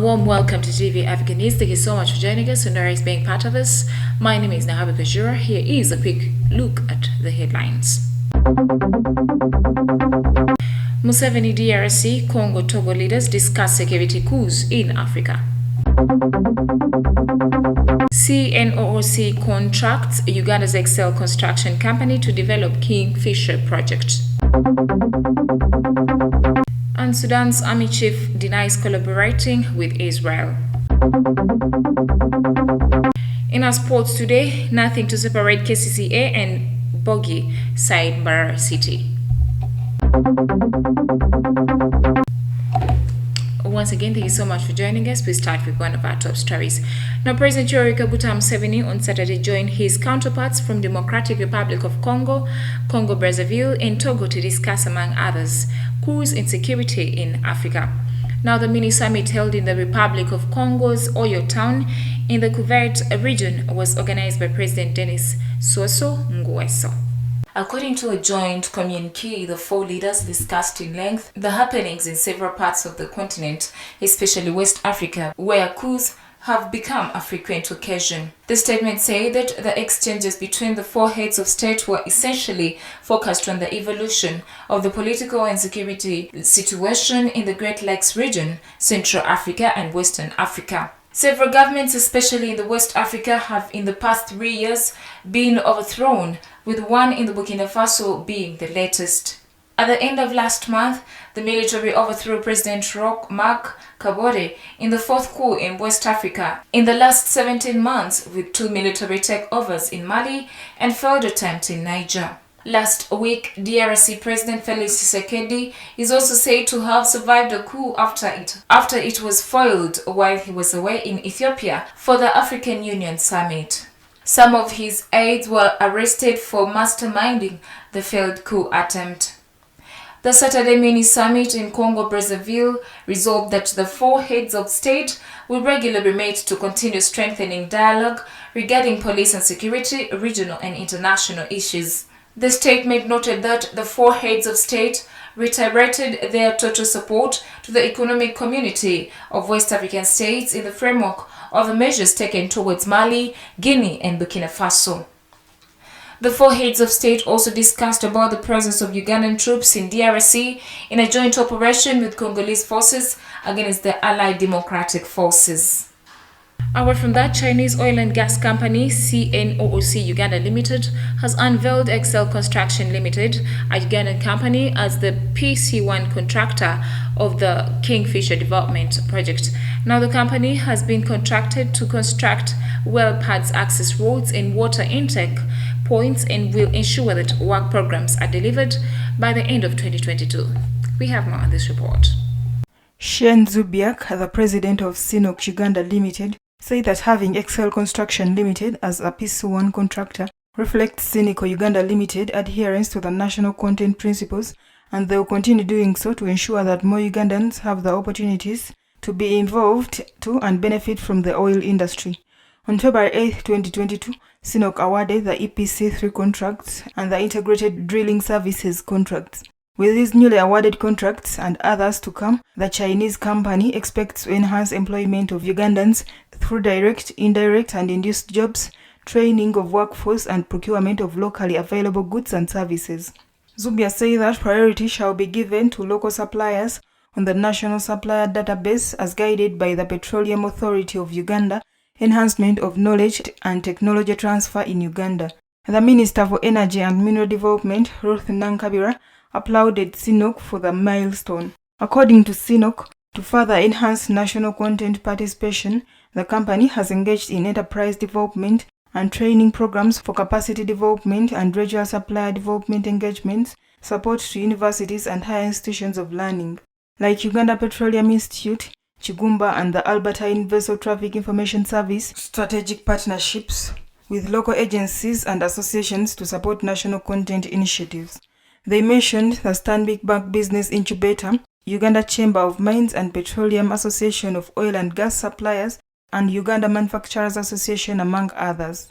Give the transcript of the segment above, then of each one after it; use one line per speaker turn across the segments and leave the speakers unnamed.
warm welcome to TV African News. Thank you so much for joining us and always being part of us. My name is Nahabi Kajura. Here is a quick look at the headlines. Museveni DRC, Congo, Togo leaders discuss security coups in Africa. CNOOC contracts Uganda's Excel construction company to develop Kingfisher project. And Sudan's army chief denies collaborating with Israel. In our sports today, nothing to separate KCCA and Bogi side Mbarara City. Once again, thank you so much for joining us. We start with one of our top stories. Now, President Yoweri Kaguta Museveni on Saturday joined his counterparts from Democratic Republic of Congo, Congo-Brazzaville, and Togo to discuss, among others, coups and security in Africa. Now, the mini-summit held in the Republic of Congo's Oyo town in the Cuvette region was organized by President Denis Sassou Nguesso. According to a joint communiqué, the four leaders discussed in length the happenings in several parts of the continent, especially West Africa, where coups have become a frequent occasion. The statement said that the exchanges between the four heads of state were essentially focused on the evolution of the political and security situation in the Great Lakes region, Central Africa and Western Africa. Several governments, especially in the West Africa, have in the past 3 years been overthrown, with one in the Burkina Faso being the latest. At the end of last month, the military overthrew President Roch-Marc Kabore in the fourth coup in West Africa. In the last 17 months, with 2 military takeovers in Mali and failed attempts in Niger. Last week, DRC President Felix Tshisekedi is also said to have survived a coup after it was foiled while he was away in Ethiopia for the African Union Summit. Some of his aides were arrested for masterminding the failed coup attempt. The Saturday mini-summit in Congo-Brazzaville resolved that the four heads of state will regularly meet to continue strengthening dialogue regarding police and security, regional and international issues. The statement noted that the four heads of state reiterated their total support to the economic community of West African states in the framework of the measures taken towards Mali, Guinea and Burkina Faso. The four heads of state also discussed about the presence of Ugandan troops in DRC in a joint operation with Congolese forces against the Allied Democratic Forces. Away from that, Chinese oil and gas company CNOOC Uganda Limited has unveiled Excel Construction Limited, a Ugandan company, as the PC1 contractor of the Kingfisher development project. Now, the company has been contracted to construct well pads, access roads, and water intake points, and will ensure that work programs are delivered by the end of 2022. We have more on this report.
Shane Zubiak, the president of CNOOC Uganda Limited, said that having Excel Construction Limited as a PC1 contractor reflects CNOOC Uganda Limited adherence to the national content principles, and they will continue doing so to ensure that more Ugandans have the opportunities to be involved to and benefit from the oil industry. On February 8, 2022, CNOOC awarded the EPC3 contracts and the Integrated Drilling Services contracts. With these newly awarded contracts and others to come, the Chinese company expects to enhance employment of Ugandans through direct, indirect and induced jobs, training of workforce and procurement of locally available goods and services. Zubia said that priority shall be given to local suppliers on the National Supplier Database as guided by the Petroleum Authority of Uganda, enhancement of knowledge and technology transfer in Uganda. The Minister for Energy and Mineral Development, Ruth Nankabira, applauded CNOOC for the milestone. According to CNOOC, to further enhance national content participation, the company has engaged in enterprise development and training programs for capacity development and regional supplier development engagements, support to universities and higher institutions of learning, like Uganda Petroleum Institute, Chigumba and the Albertine Vessel Traffic Information Service, strategic partnerships with local agencies and associations to support national content initiatives. They mentioned the Stanbic Bank Business Incubator, Uganda Chamber of Mines and Petroleum Association of Oil and Gas Suppliers, and Uganda Manufacturers Association, among others.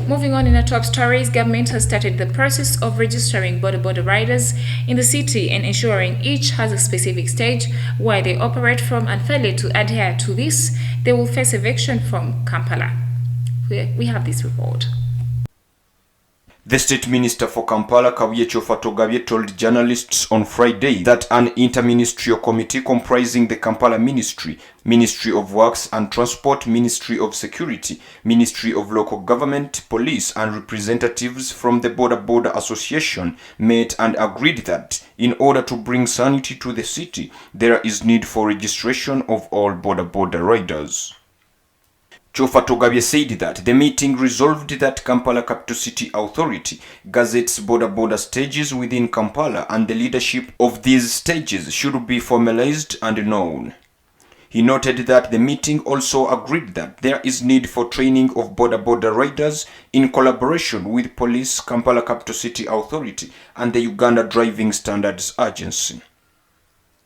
Moving on in our top stories, government has started the process of registering border riders in the city and ensuring each has a specific stage where they operate from, and failure to adhere to this, they will face eviction from Kampala. We have this report.
The State Minister for Kampala, Kabuye Kyoffa-Toggabye, told journalists on Friday that an interministerial committee comprising the Kampala Ministry, Ministry of Works and Transport, Ministry of Security, Ministry of Local Government, Police and representatives from the Border Association met and agreed that in order to bring sanity to the city, there is need for registration of all border riders. Kyoffa-Toggabye said that the meeting resolved that Kampala Capital City Authority gazettes border stages within Kampala, and the leadership of these stages should be formalized and known. He noted that the meeting also agreed that there is need for training of border riders in collaboration with Police, Kampala Capital City Authority and the Uganda Driving Standards Agency.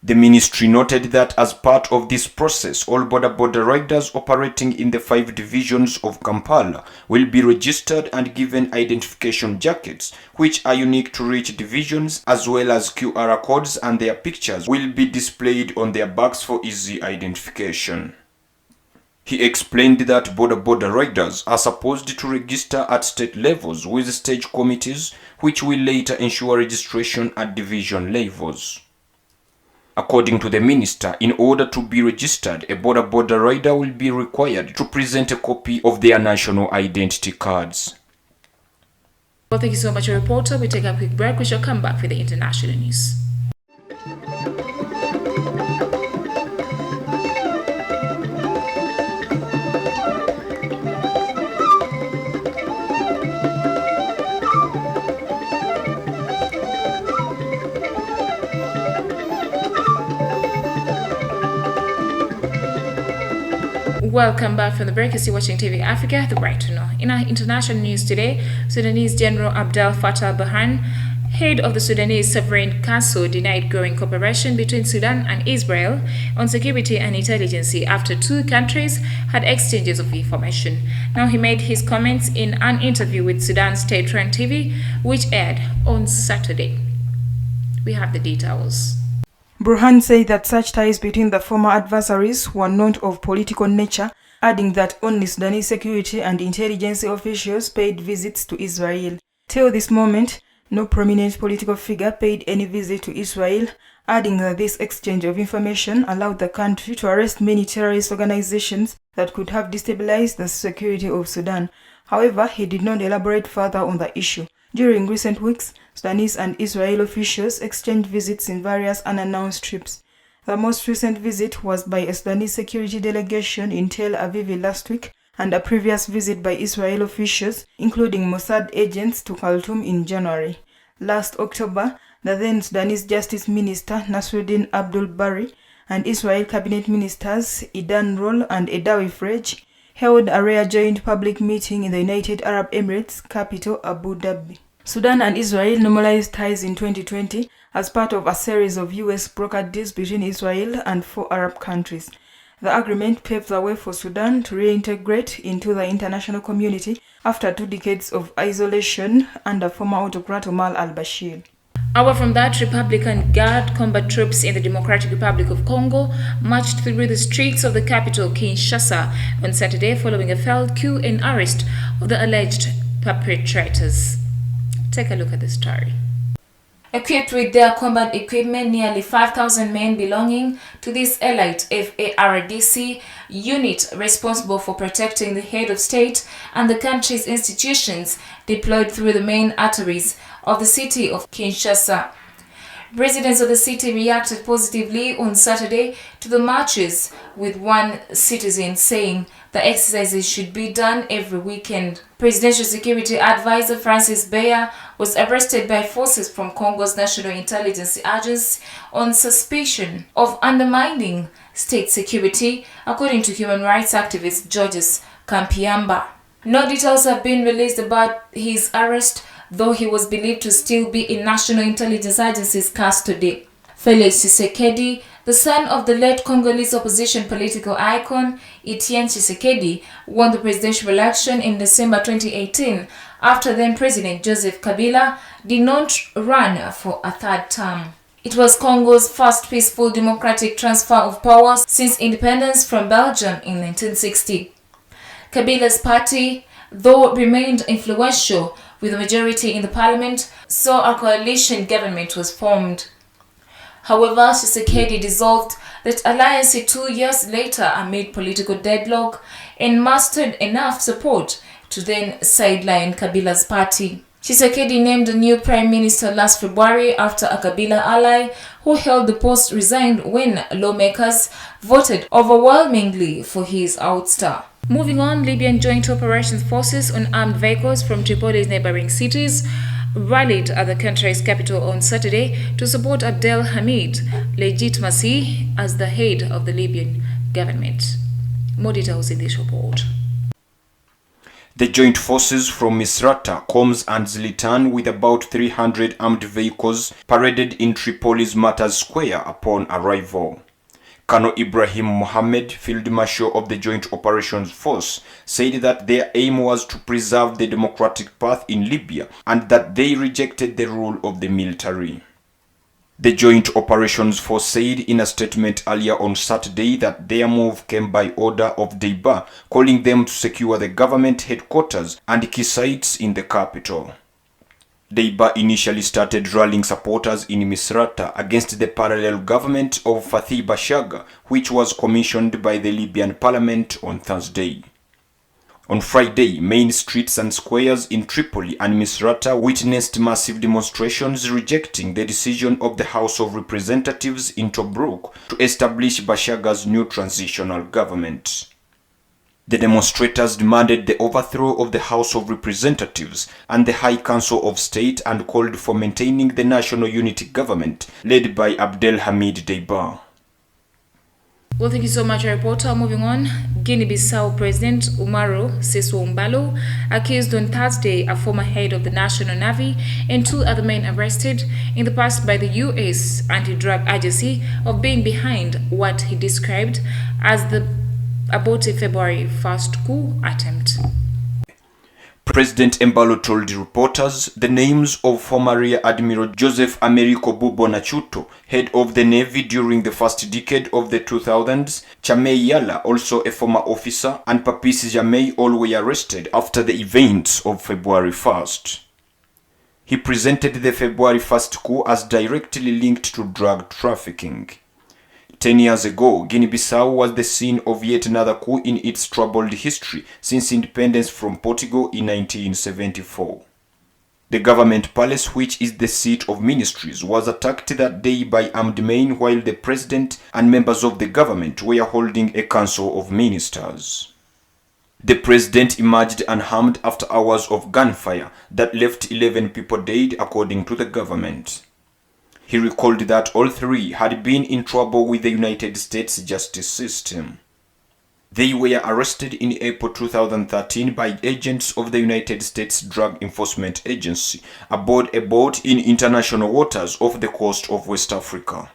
The ministry noted that as part of this process, all border riders operating in the 5 divisions of Kampala will be registered and given identification jackets, which are unique to each divisions, as well as QR codes, and their pictures will be displayed on their backs for easy identification. He explained that border riders are supposed to register at state levels with stage committees, which will later ensure registration at division levels. According to the minister, in order to be registered, a border rider will be required to present a copy of their national identity cards.
Well, thank you so much, reporter. We take a quick break. We shall come back for the international news. Welcome back from the break. You're watching TV Africa, the right to know. In our international news today, Sudanese General Abdel Fattah al-Burhan, head of the Sudanese Sovereign Council, denied growing cooperation between Sudan and Israel on security and intelligence after 2 countries had exchanges of information. Now, he made his comments in an interview with Sudan State-run TV, which aired on Saturday. We have the details.
Burhan said that such ties between the former adversaries were not of political nature, adding that only Sudanese security and intelligence officials paid visits to Israel. Till this moment, no prominent political figure paid any visit to Israel, adding that this exchange of information allowed the country to arrest many terrorist organizations that could have destabilized the security of Sudan. However, he did not elaborate further on the issue. During recent weeks, Sudanese and Israeli officials exchanged visits in various unannounced trips. The most recent visit was by a Sudanese security delegation in Tel Aviv last week, and a previous visit by Israeli officials, including Mossad agents, to Khartoum in January. Last October, the then Sudanese Justice Minister Nasruddin Abdul Bari and Israel cabinet ministers Idan Rol and Edawi Frej held a rare joint public meeting in the United Arab Emirates capital Abu Dhabi. Sudan and Israel normalized ties in 2020 as part of a series of US brokered deals between Israel and 4 Arab countries. The agreement paved the way for Sudan to reintegrate into the international community after 2 decades of isolation under former autocrat Omar al-Bashir.
Away from that, Republican Guard combat troops in the Democratic Republic of Congo marched through the streets of the capital, Kinshasa, on Saturday following a failed coup and arrest of the alleged perpetrators. Take a look at the story. Equipped with their combat equipment, nearly 5,000 men belonging to this elite FARDC unit responsible for protecting the head of state and the country's institutions deployed through the main arteries of the city of Kinshasa. Residents of the city reacted positively on Saturday to the marches, with one citizen saying the exercises should be done every weekend. Presidential Security Advisor Francis Beya was arrested by forces from Congo's National Intelligence Agency on suspicion of undermining state security, according to human rights activist Georges Kampiamba. No details have been released about his arrest, though he was believed to still be in National Intelligence Agency's custody. Felix Tshisekedi, The son of the late Congolese opposition political icon Etienne Tshisekedi won the presidential election in December 2018 after then-President Joseph Kabila did not run for a third term. It was Congo's first peaceful democratic transfer of power since independence from Belgium in 1960. Kabila's party, though remained influential with a majority in the parliament, saw a coalition government was formed. However, Tshisekedi dissolved that alliance 2 years later amid political deadlock and mustered enough support to then sideline Kabila's party. Tshisekedi named a new prime minister last February after a Kabila ally who held the post resigned when lawmakers voted overwhelmingly for his ouster. Moving on, Libyan Joint Operations Forces on armed vehicles from Tripoli's neighboring cities rallied at the country's capital on Saturday to support Abdel Hamid legitimacy as the head of the Libyan government. More details in this report.
The joint forces from Misrata, Homs and Zlitan with about 300 armed vehicles paraded in Tripoli's Martyrs Square upon arrival. Colonel Ibrahim Mohammed, Field Marshal of the Joint Operations Force, said that their aim was to preserve the democratic path in Libya and that they rejected the rule of the military. The Joint Operations Force said in a statement earlier on Saturday that their move came by order of Deiba, calling them to secure the government headquarters and key sites in the capital. Deiba initially started rallying supporters in Misrata against the parallel government of Fathi Bashagha, which was commissioned by the Libyan parliament on Thursday. On Friday, main streets and squares in Tripoli and Misrata witnessed massive demonstrations rejecting the decision of the House of Representatives in Tobruk to establish Bashagha's new transitional government. The demonstrators demanded the overthrow of the House of Representatives and the High Council of State and called for maintaining the National Unity Government led by Abdel Hamid Deiba.
Well, thank you so much, reporter. Moving on, Guinea-Bissau President Umaru Sissoco Embaló accused on Thursday a former head of the National Navy and 2 other men arrested in the past by the U.S. anti-drug agency of being behind what he described as the aborted February 1st coup attempt.
President Embaló told reporters the names of former Rear Admiral Joseph Americo Bubo Nachuto, head of the Navy during the first decade of the 2000s, Chamei Yala, also a former officer, and Papis Jamei all were arrested after the events of February 1st. He presented the February 1st coup as directly linked to drug trafficking. 10 years ago, Guinea-Bissau was the scene of yet another coup in its troubled history since independence from Portugal in 1974. The government palace, which is the seat of ministries, was attacked that day by armed men while the president and members of the government were holding a council of ministers. The president emerged unharmed after hours of gunfire that left 11 people dead, according to the government. He recalled that all 3 had been in trouble with the United States justice system. They were arrested in April 2013 by agents of the United States Drug Enforcement Agency aboard a boat in international waters off the coast of West Africa.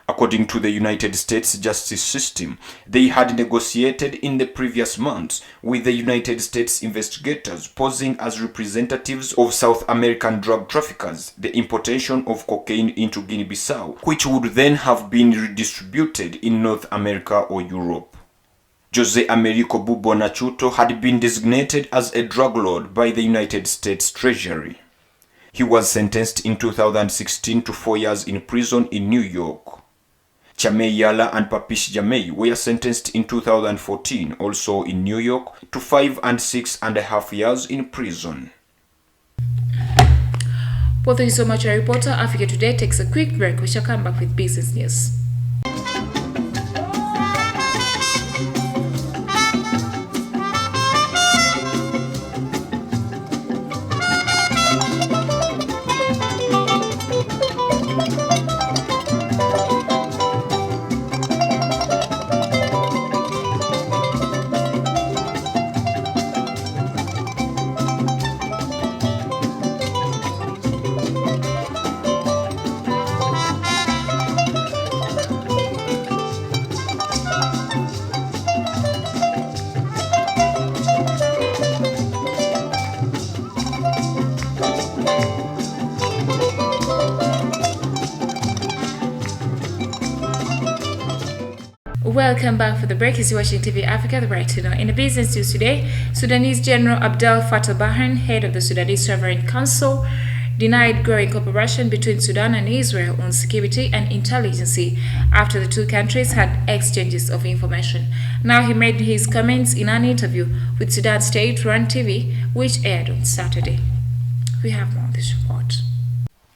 According to the United States justice system, they had negotiated in the previous months with the United States investigators posing as representatives of South American drug traffickers the importation of cocaine into Guinea-Bissau, which would then have been redistributed in North America or Europe. Jose Americo Bubo Nachuto had been designated as a drug lord by the United States Treasury. He was sentenced in 2016 to 4 years in prison in New York. Chamei Yala and Papis Jamei were sentenced in 2014, also in New York, to 5 and 6.5 years in prison.
Well, thank you so much, our reporter. Africa Today takes a quick break. We shall come back with business news. Welcome back for the break. Is watching TV Africa, the right to know. In the business news today, Sudanese General Abdel Fattah Burhan, head of the Sudanese Sovereign Council, denied growing cooperation between Sudan and Israel on security and intelligence after the two countries had exchanges of information. Now he made his comments in an interview with Sudan state-run TV, which aired on Saturday. We have more on this report.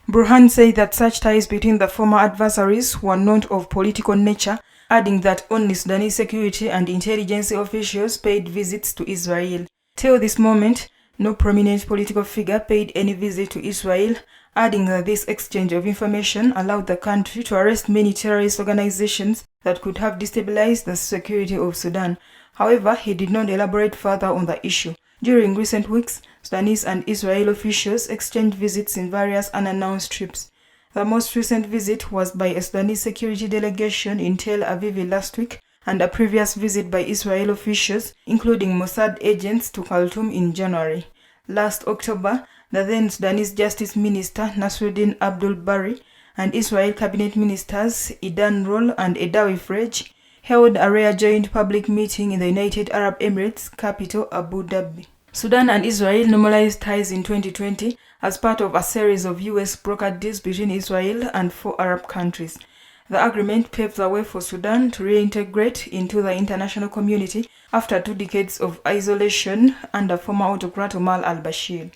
Burhan said that such ties between the former adversaries were not of political nature, adding that only Sudanese security and intelligence officials paid visits to Israel. Till this moment, no prominent political figure paid any visit to Israel, adding that this exchange of information allowed the country to arrest many terrorist organizations that could have destabilized the security of Sudan. However, he did not elaborate further on the issue. During recent weeks, Sudanese and Israel officials exchanged visits in various unannounced trips. The most recent visit was by a Sudanese security delegation in Tel Aviv last week, and a previous visit by Israel officials, including Mossad agents, to Khartoum in January. Last October, the then Sudanese Justice Minister Nasruddin Abdul Bari and Israel cabinet ministers Idan Rol and Edawi Frej held a rare joint public meeting in the United Arab Emirates capital Abu Dhabi. Sudan and Israel normalized ties in 2020 as part of a series of US brokered deals between Israel and 4 Arab countries. The agreement paves the way for Sudan to reintegrate into the international community after 2 decades of isolation under former autocrat Omar al-Bashir.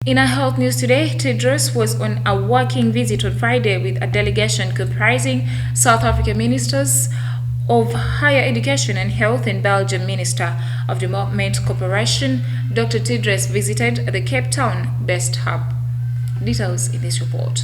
In our health news today, Tedros was on a working visit on Friday with a delegation comprising South African ministers of higher education and health and Belgian Minister of Development Cooperation. Dr. Tedros visited the Cape Town-based hub. Details in this report.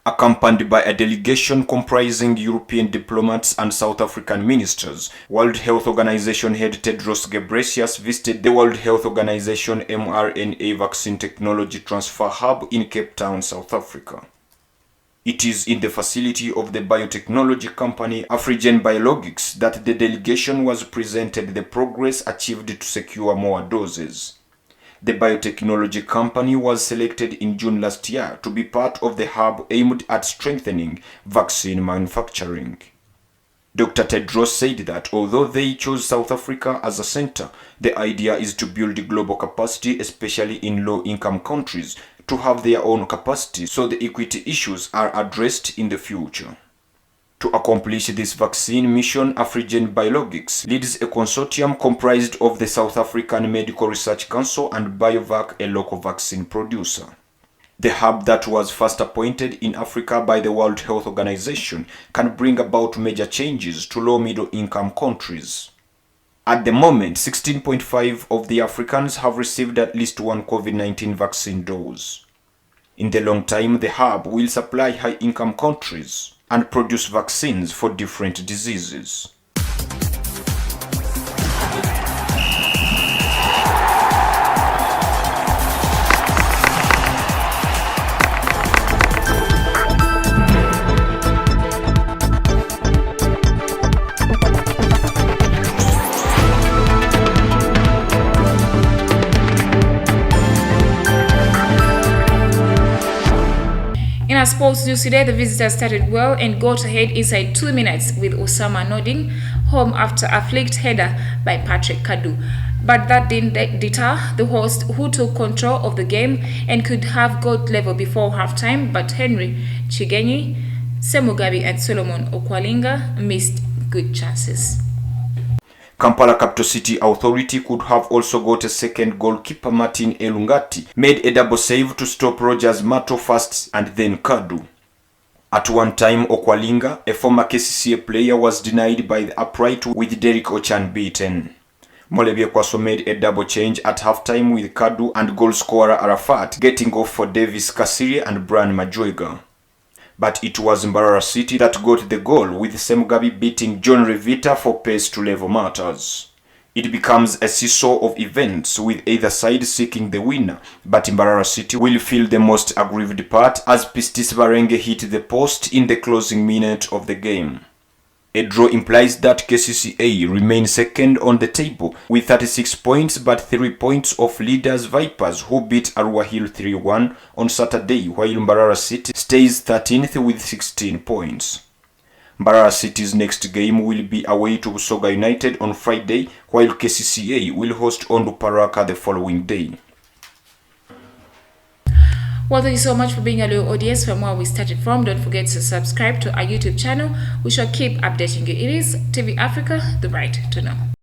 Accompanied by a delegation comprising European diplomats and South African ministers, World Health Organization head Tedros Ghebreyesus visited the World Health Organization mRNA Vaccine Technology Transfer Hub in Cape Town, South Africa. It is in the facility of the biotechnology company Afrigen Biologics that the delegation was presented the progress achieved to secure more doses. The biotechnology company was selected in June last year to be part of the hub aimed at strengthening vaccine manufacturing. Dr. Tedros said that although they chose South Africa as a center, the idea is to build global capacity, especially in low-income countries, to have their own capacity so the equity issues are addressed in the future. To accomplish this vaccine mission, Afrigen Biologics leads a consortium comprised of the South African Medical Research Council and BioVac, a local vaccine producer. The hub that was first appointed in Africa by the World Health Organization can bring about major changes to low-middle-income countries. At the moment, 16.5% of the Africans have received at least one COVID-19 vaccine dose. In the long time, the hub will supply high-income countries and produce vaccines for different diseases.
In our sports news today, the visitors started well and got ahead inside 2 minutes with Osama nodding home after a flicked header by Patrick Kadu. But that didn't deter the host, who took control of the game and could have got level before halftime, but Henry Chigenyi, Semugabi and Solomon Okwalinga missed good chances.
Kampala Capital City Authority could have also got a second. Goalkeeper Martin Elungati made a double save to stop Rogers Mato first and then Kadu. At one time, Okwalinga, a former KCCA player, was denied by the upright with Derek Ochan beaten. Molebie Kwaso made a double change at halftime with Kadu and goal scorer Arafat getting off for Davis Kasiri and Brian Majwega. But it was Mbarara City that got the goal, with Semugabi beating John Revita for pace to level matters. It becomes a seesaw of events, with either side seeking the winner, but Mbarara City will feel the most aggrieved part as Pistis Barenge hit the post in the closing minute of the game. A draw implies that KCCA remain second on the table with 36 points but 3 points off leaders Vipers, who beat Arua Hill 3-1 on Saturday, while Mbarara City stays 13th with 16 points. Mbarara City's next game will be away to Busoga United on Friday, while KCCA will host Ondu Paraka the following day.
Well, thank you so much for being a loyal audience from where we started from. Don't forget to subscribe to our YouTube channel. We shall keep updating you. It is TV Africa, the right to know.